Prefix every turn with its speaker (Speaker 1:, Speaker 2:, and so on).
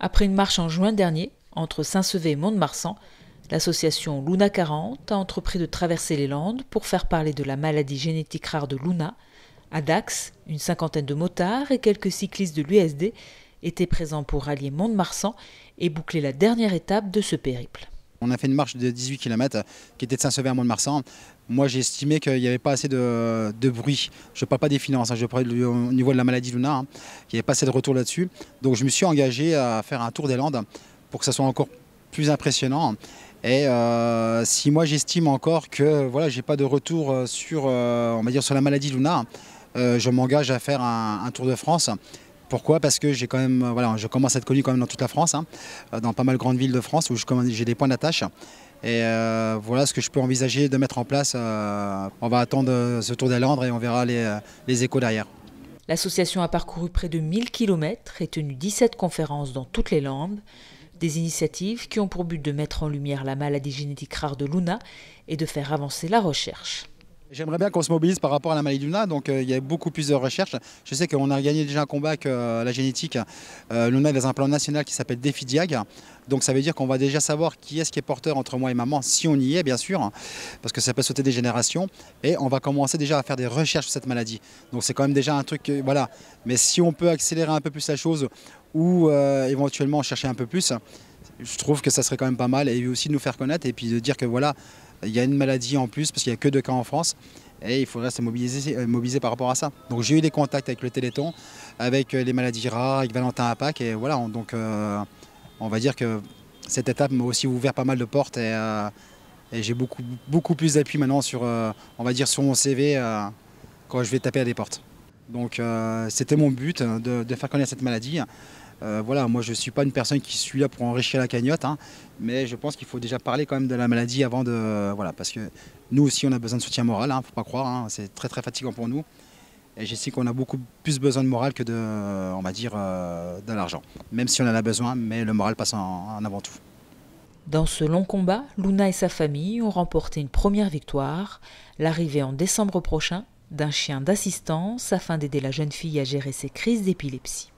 Speaker 1: Après une marche en juin dernier, entre Saint-Sevé et Mont-de-Marsan, l'association Luna 40 a entrepris de traverser les Landes pour faire parler de la maladie génétique rare de Luna. À Dax, une cinquantaine de motards et quelques cyclistes de l'USD étaient présents pour rallier Mont-de-Marsan et boucler la dernière étape de ce périple.
Speaker 2: On a fait une marche de 18 km qui était de Saint-Sevé à Mont-de-Marsan. Moi, j'ai estimé qu'il n'y avait pas assez de bruit. Je ne parle pas des finances, je parle au niveau de la maladie Luna, qu'il n'y avait pas assez de retour là-dessus. Donc je me suis engagé à faire un tour des Landes pour que ça soit encore plus impressionnant. Et si moi j'estime encore que voilà, j'ai pas de retour sur, on va dire, sur la maladie Luna, je m'engage à faire un Tour de France. Pourquoi? Parce que j'ai quand même, voilà, je commence à être connu quand même dans toute la France, dans pas mal de grandes villes de France où j'ai des points d'attache. Et voilà ce que je peux envisager de mettre en place. On va attendre ce Tour des Landes et on verra les échos derrière.
Speaker 1: L'association a parcouru près de 1000 km et tenu 17 conférences dans toutes les Landes. Des initiatives qui ont pour but de mettre en lumière la maladie génétique rare de Luna et de faire avancer la recherche.
Speaker 2: J'aimerais bien qu'on se mobilise par rapport à la maladie Luna, donc il y a beaucoup plus de recherches. Je sais qu'on a gagné déjà un combat avec la génétique. Luna est dans un plan national qui s'appelle Défi Diag. Donc ça veut dire qu'on va déjà savoir qui est-ce qui est porteur entre moi et maman, si on y est bien sûr, parce que ça peut sauter des générations. Et on va commencer déjà à faire des recherches sur cette maladie. Donc c'est quand même déjà un truc, voilà. Mais si on peut accélérer un peu plus la chose ou éventuellement chercher un peu plus, je trouve que ça serait quand même pas mal. Et aussi de nous faire connaître et puis de dire que voilà, il y a une maladie en plus, parce qu'il n'y a que 2 cas en France, et il faudrait se mobiliser par rapport à ça. Donc j'ai eu des contacts avec le Téléthon, avec les maladies rares, avec Valentin Apac, et voilà, donc on va dire que cette étape m'a aussi ouvert pas mal de portes, et j'ai beaucoup plus d'appui maintenant sur, on va dire, sur mon CV quand je vais taper à des portes. Donc c'était mon but de faire connaître cette maladie. Voilà, moi je ne suis pas une personne qui suis là pour enrichir la cagnotte, mais je pense qu'il faut déjà parler quand même de la maladie avant de... Voilà, parce que nous aussi on a besoin de soutien moral, faut pas croire, c'est très fatigant pour nous. Et je sais qu'on a beaucoup plus besoin de moral que de, on va dire, de l'argent. Même si on en a besoin, mais le moral passe en avant tout.
Speaker 1: Dans ce long combat, Luna et sa famille ont remporté une première victoire, l'arrivée en décembre prochain d'un chien d'assistance afin d'aider la jeune fille à gérer ses crises d'épilepsie.